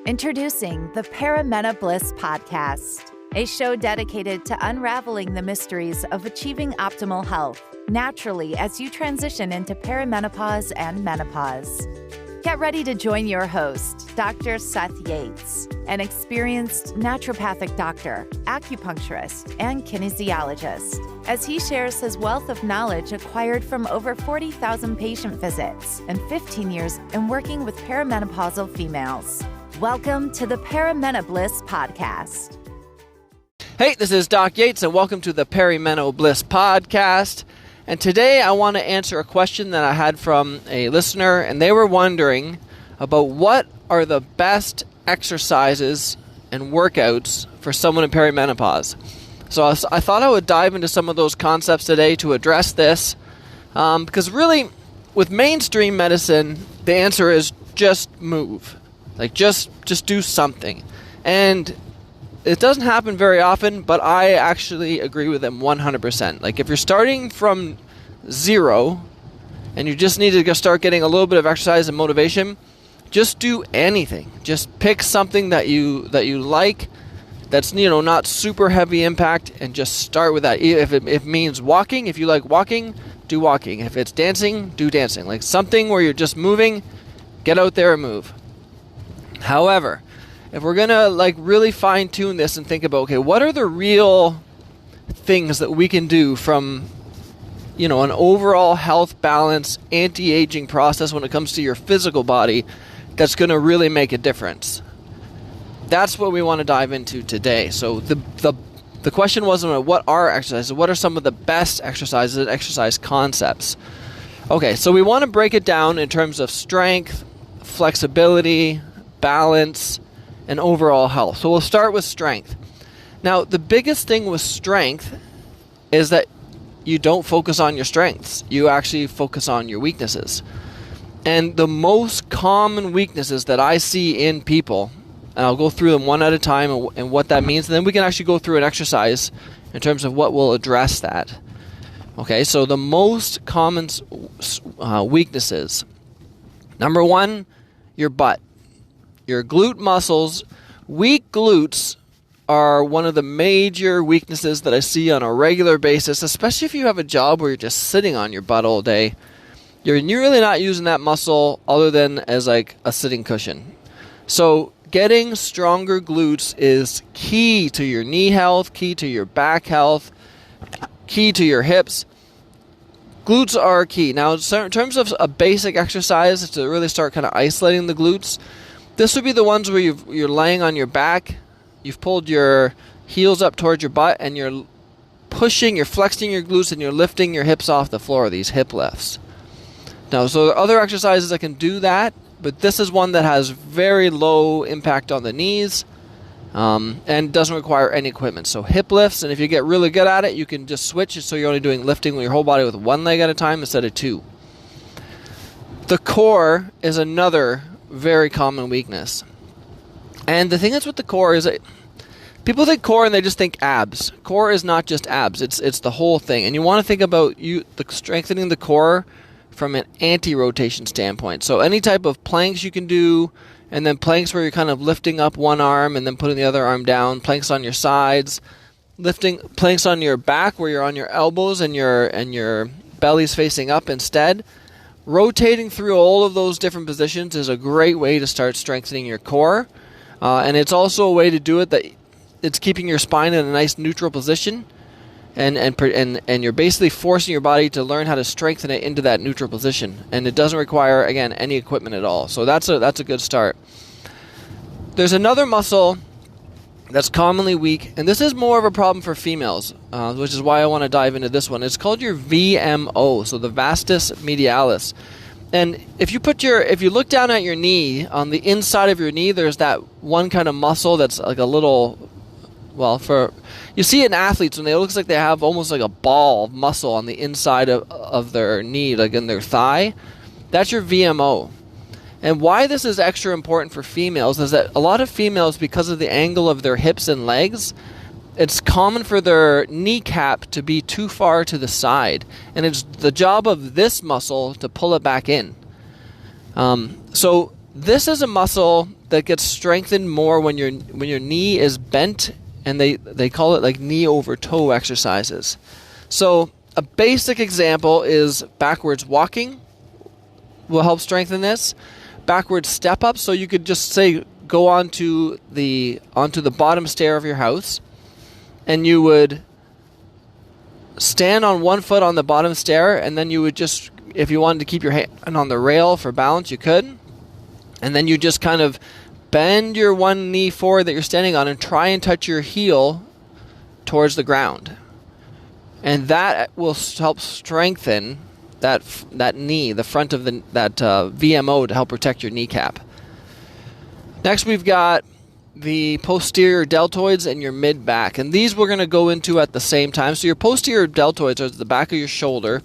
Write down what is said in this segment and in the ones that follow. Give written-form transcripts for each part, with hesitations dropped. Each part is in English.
Introducing the Perimenopause podcast, a show dedicated to unraveling the mysteries of achieving optimal health naturally as you transition into perimenopause and menopause. Get ready to join your host, Dr. Seth Yates, an experienced naturopathic doctor, acupuncturist, and kinesiologist, as he shares his wealth of knowledge acquired from over 40,000 patient visits and 15 years in working with perimenopausal females. Welcome to the Perimenopause podcast. Hey, this is Doc Yates, and welcome to the Perimenopause podcast. And today I want to answer a question that I had from a listener, and they were wondering about what are the best exercises and workouts for someone in perimenopause. So I thought I would dive into some of those concepts today to address this, because really, with mainstream medicine, the answer is just move. Like, just do something. And it doesn't happen very often, but I actually agree with them 100%. Like, if you're starting from zero and you just need to start getting a little bit of exercise and motivation, just do anything. Just pick something that you like, that's, not super heavy impact, and just start with that. If it means walking, if you like walking, do walking. If it's dancing, do dancing. Like, something where you're just moving, get out there and move. However, if we're going to really fine tune this and think about, okay, what are the real things that we can do from, an overall health balance, anti-aging process when it comes to your physical body that's going to really make a difference? That's what we want to dive into today. So the question wasn't what are exercises, what are some of the best exercises and exercise concepts? Okay, so we want to break it down in terms of strength, flexibility, balance, and overall health. So we'll start with strength. Now, the biggest thing with strength is that you don't focus on your strengths. You actually focus on your weaknesses. And the most common weaknesses that I see in people, and I'll go through them one at a time and what that means, and then we can actually go through an exercise in terms of what will address that. Okay, so the most common weaknesses. Number one, your butt. Your glute muscles. Weak glutes are one of the major weaknesses that I see on a regular basis, especially if you have a job where you're just sitting on your butt all day. You're really not using that muscle other than as like a sitting cushion. So getting stronger glutes is key to your knee health, key to your back health, key to your hips. Glutes are key. Now, in terms of a basic exercise to really start kind of isolating the glutes, this would be the ones where you're laying on your back, you've pulled your heels up towards your butt, and you're flexing your glutes, and you're lifting your hips off the floor, these hip lifts. Now, so there are other exercises that can do that, but this is one that has very low impact on the knees and doesn't require any equipment. So hip lifts, and if you get really good at it, you can just switch it so you're only doing lifting with your whole body with one leg at a time instead of two. The core is another very common weakness. And the thing that's with the core is that people think core and they just think abs. Core is not just abs. It's the whole thing. And you want to think about the strengthening the core from an anti-rotation standpoint. So any type of planks you can do, and then planks where you're kind of lifting up one arm and then putting the other arm down, planks on your sides, lifting planks on your back where you're on your elbows and your belly's facing up instead. Rotating through all of those different positions is a great way to start strengthening your core. And it's also a way to do it that it's keeping your spine in a nice neutral position. And you're basically forcing your body to learn how to strengthen it into that neutral position. And it doesn't require, again, any equipment at all. So that's a good start. There's another muscle that's commonly weak, and this is more of a problem for females, which is why I want to dive into this one. It's called your VMO, so the vastus medialis. And if you look down at your knee, on the inside of your knee, there's that one kind of muscle that's like a little, you see it in athletes when it looks like they have almost like a ball of muscle on the inside of their knee, like in their thigh. That's your VMO. And why this is extra important for females is that a lot of females, because of the angle of their hips and legs, it's common for their kneecap to be too far to the side. And it's the job of this muscle to pull it back in. So this is a muscle that gets strengthened more when your knee is bent, and they call it like knee over toe exercises. So a basic example is backwards walking will help strengthen this. Backwards step up, so you could just say go onto the bottom stair of your house, and you would stand on one foot on the bottom stair, and then you would just, if you wanted to keep your hand on the rail for balance, you could. And then you just kind of bend your one knee forward that you're standing on and try and touch your heel towards the ground. And that will help strengthen that knee, the front of that VMO, to help protect your kneecap. Next, we've got the posterior deltoids and your mid-back. And these we're going to go into at the same time. So your posterior deltoids are at the back of your shoulder.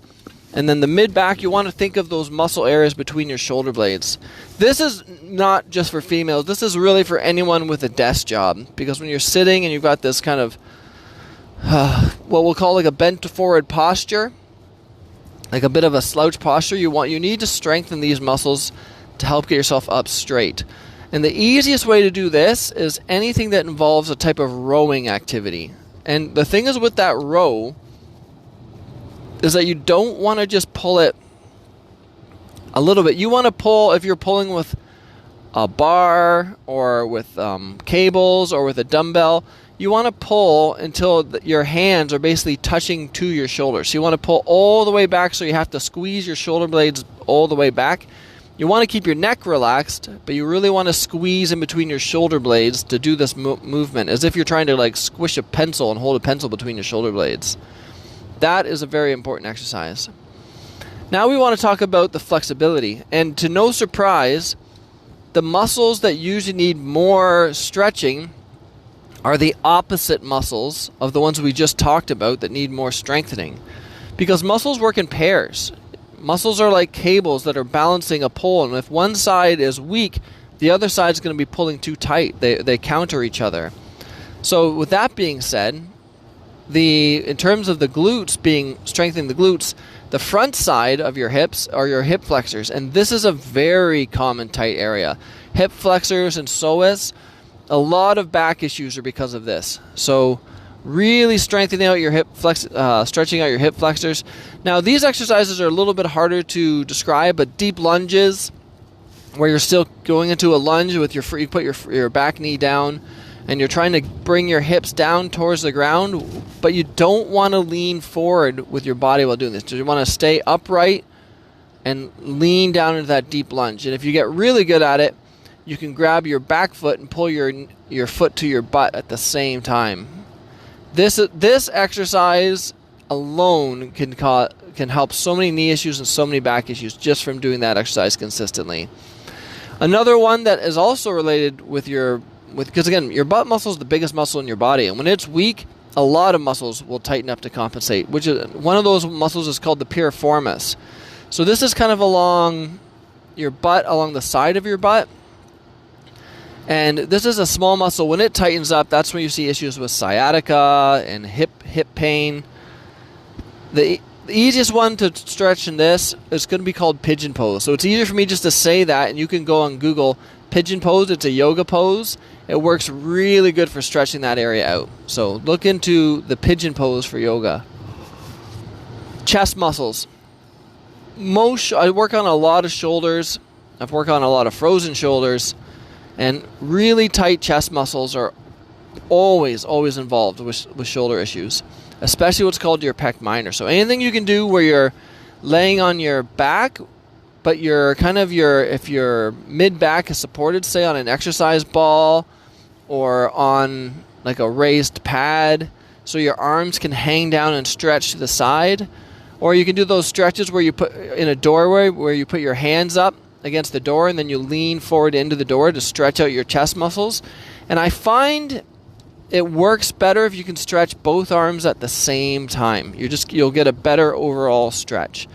And then the mid-back, you want to think of those muscle areas between your shoulder blades. This is not just for females. This is really for anyone with a desk job. Because when you're sitting and you've got this kind of what we'll call like a bent forward posture, like a bit of a slouch posture, you need to strengthen these muscles to help get yourself up straight. And the easiest way to do this is anything that involves a type of rowing activity. And the thing is with that row is that you don't want to just pull it a little bit. You want to pull, if you're pulling with a bar or with cables or with a dumbbell, you want to pull until your hands are basically touching to your shoulders. So you want to pull all the way back, so you have to squeeze your shoulder blades all the way back. You want to keep your neck relaxed, but you really want to squeeze in between your shoulder blades to do this movement, as if you're trying to like squish a pencil and hold a pencil between your shoulder blades. That is a very important exercise. Now we want to talk about the flexibility. And to no surprise, the muscles that usually need more stretching are the opposite muscles of the ones we just talked about that need more strengthening. Because muscles work in pairs. Muscles are like cables that are balancing a pole, and if one side is weak, the other side is going to be pulling too tight. They counter each other. So with that being said, in terms of the glutes, strengthening the glutes, the front side of your hips are your hip flexors, and this is a very common tight area. Hip flexors and psoas, a lot of back issues are because of this. So really strengthening out your stretching out your hip flexors. Now these exercises are a little bit harder to describe, but deep lunges, where you're still going into a lunge with you put your back knee down, and you're trying to bring your hips down towards the ground, but you don't want to lean forward with your body while doing this. So you want to stay upright and lean down into that deep lunge. And if you get really good at it, you can grab your back foot and pull your foot to your butt at the same time. This exercise alone can help so many knee issues and so many back issues just from doing that exercise consistently. Another one that is also related because again, your butt muscle is the biggest muscle in your body, and when it's weak, a lot of muscles will tighten up to compensate. Which is one of those muscles is called the piriformis. So this is kind of along your butt, along the side of your butt. And this is a small muscle. When it tightens up, that's when you see issues with sciatica and hip pain. The easiest one to stretch in this is going to be called pigeon pose. So it's easier for me just to say that, and you can go on Google pigeon pose. It's a yoga pose. It works really good for stretching that area out. So look into the pigeon pose for yoga. Chest muscles. I work on a lot of shoulders. I've worked on a lot of frozen shoulders. And really tight chest muscles are always involved with shoulder issues, especially what's called your pec minor. So anything you can do where you're laying on your back, but if your mid-back is supported, say on an exercise ball or on like a raised pad, so your arms can hang down and stretch to the side. Or you can do those stretches where you put in a doorway where you put your hands up against the door and then you lean forward into the door to stretch out your chest muscles. And I find it works better if you can stretch both arms at the same time. You'll get a better overall stretch.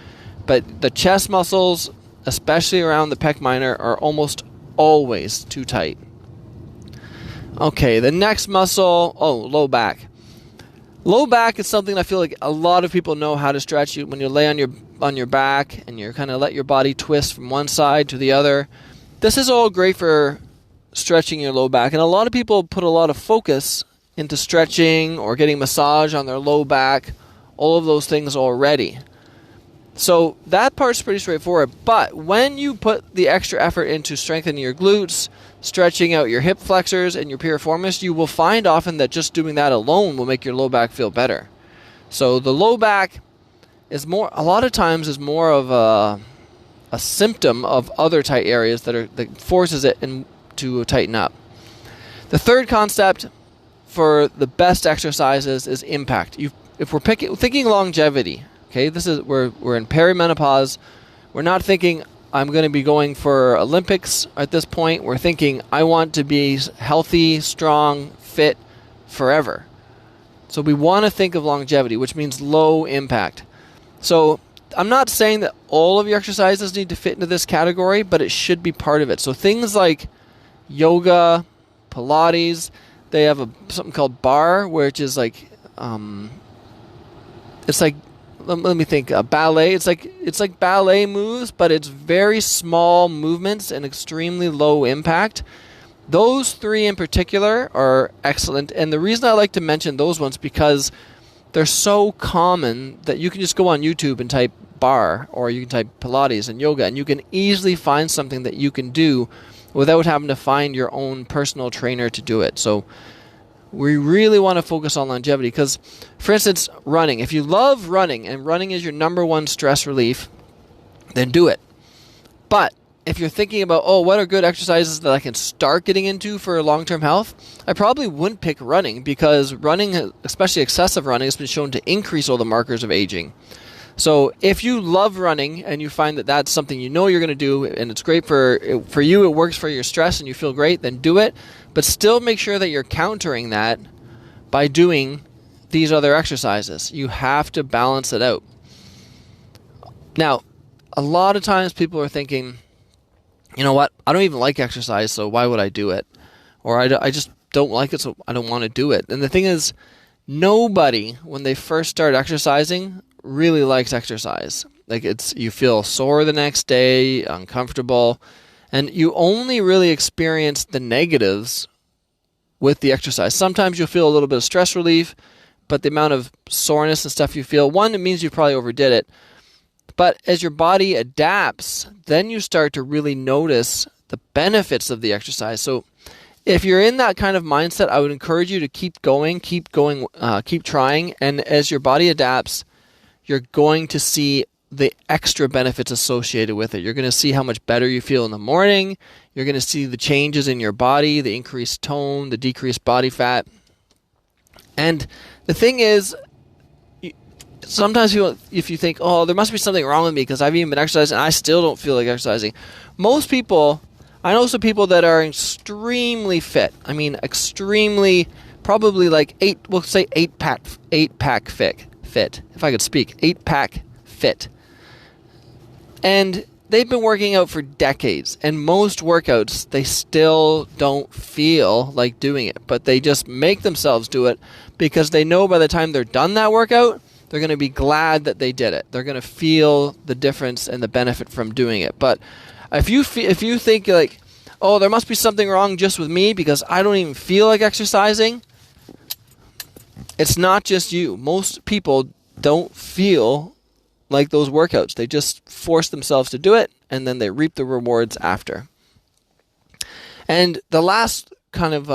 But the chest muscles, especially around the pec minor, are almost always too tight. Okay, the next muscle, low back. Low back is something I feel like a lot of people know how to stretch. When you lay on your back and you kind of let your body twist from one side to the other. This is all great for stretching your low back. And a lot of people put a lot of focus into stretching or getting massage on their low back, all of those things already. So that part's pretty straightforward. But when you put the extra effort into strengthening your glutes, stretching out your hip flexors and your piriformis, you will find often that just doing that alone will make your low back feel better. So the low back is a lot of times more of a symptom of other tight areas that forces it to tighten up. The third concept for the best exercises is impact. If we're thinking longevity, okay, we're in perimenopause. We're not thinking I'm going to be going for Olympics at this point. We're thinking I want to be healthy, strong, fit forever. So we want to think of longevity, which means low impact. So I'm not saying that all of your exercises need to fit into this category, but it should be part of it. So things like yoga, Pilates, they have something called bar, which is like, it's like, let me think, ballet. It's like ballet moves, but it's very small movements and extremely low impact. Those three in particular are excellent. And the reason I like to mention those ones because they're so common that you can just go on YouTube and type bar, or you can type Pilates and yoga, and you can easily find something that you can do without having to find your own personal trainer to do it. So we really want to focus on longevity because, for instance, running. If you love running and running is your number one stress relief, then do it. But if you're thinking about, what are good exercises that I can start getting into for long-term health, I probably wouldn't pick running because running, especially excessive running, has been shown to increase all the markers of aging. So if you love running and you find that that's something you know you're going to do and it's great for you, it works for your stress and you feel great, then do it. But still make sure that you're countering that by doing these other exercises. You have to balance it out. Now, a lot of times people are thinking, you know what, I don't even like exercise, so why would I do it? Or I just don't like it, so I don't want to do it. And the thing is, nobody, when they first start exercising, really likes exercise. Like you feel sore the next day, uncomfortable, and you only really experience the negatives with the exercise. Sometimes you'll feel a little bit of stress relief, but the amount of soreness and stuff you feel, one, it means you probably overdid it. But as your body adapts, then you start to really notice the benefits of the exercise. So if you're in that kind of mindset, I would encourage you to keep going, keep trying. And as your body adapts, you're going to see the extra benefits associated with it. You're going to see how much better you feel in the morning. You're going to see the changes in your body, the increased tone, the decreased body fat. And the thing is, sometimes if you think, there must be something wrong with me because I've even been exercising and I still don't feel like exercising. Most people, I know some people that are extremely fit. I mean, extremely, probably like eight pack fit. If I could speak, 8-pack fit. And they've been working out for decades. And most workouts, they still don't feel like doing it. But they just make themselves do it because they know by the time they're done that workout, they're going to be glad that they did it. They're going to feel the difference and the benefit from doing it. But if you think like, there must be something wrong just with me because I don't even feel like exercising, it's not just you. Most people don't feel like those workouts. They just force themselves to do it, and then they reap the rewards after. And the last kind of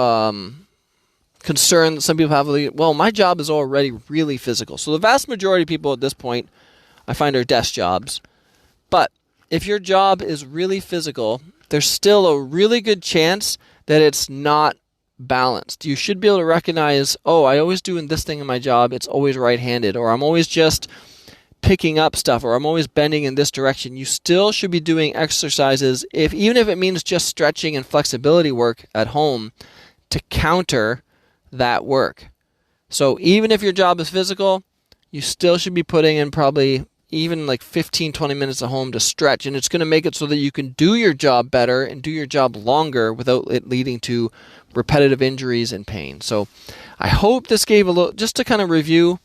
concern that some people have, my job is already really physical. So the vast majority of people at this point, I find, are desk jobs. But if your job is really physical, there's still a really good chance that it's not balanced. You should be able to recognize, I always doing this thing in my job, it's always right-handed, or I'm always just picking up stuff, or I'm always bending in this direction. You still should be doing exercises, even if it means just stretching and flexibility work at home, to counter that work. So even if your job is physical, you still should be putting in probably even like 15-20 minutes at home to stretch, and it's going to make it so that you can do your job better and do your job longer without it leading to repetitive injuries and pain. So I hope this gave a little, just to kind of review,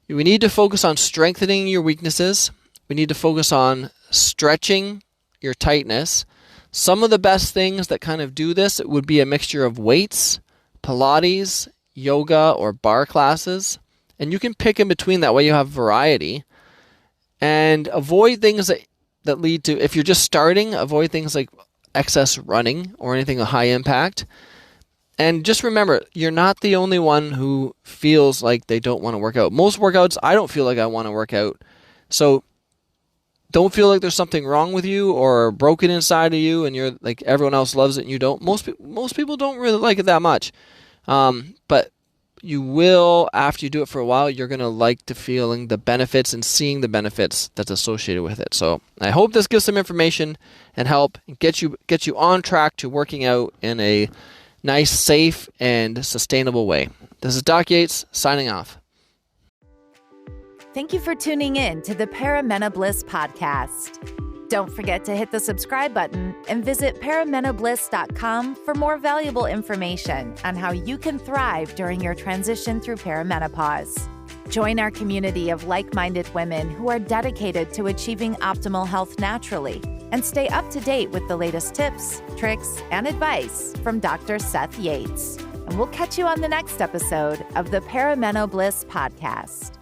we need to focus on strengthening your weaknesses. We need to focus on stretching your tightness. Some of the best things that kind of do this would be a mixture of weights, Pilates, yoga, or bar classes. And you can pick in between, that way you have variety. And avoid things that lead to, if you're just starting, avoid things like excess running or anything of high impact. And just remember, you're not the only one who feels like they don't want to work out. Most workouts, I don't feel like I want to work out. So don't feel like there's something wrong with you or broken inside of you and you're like everyone else loves it and you don't. Most people don't really like it that much. But you will, after you do it for a while, you're going to like to feeling the benefits and seeing the benefits that's associated with it. So I hope this gives some information and help and get you on track to working out in a nice, safe, and sustainable way. This is Doc Yates signing off. Thank you for tuning in to the Perimenopause podcast. Don't forget to hit the subscribe button and visit perimenopause.com for more valuable information on how you can thrive during your transition through perimenopause. Join our community of like-minded women who are dedicated to achieving optimal health naturally, and stay up to date with the latest tips, tricks, and advice from Dr. Seth Yates. And we'll catch you on the next episode of the Perimenopause podcast.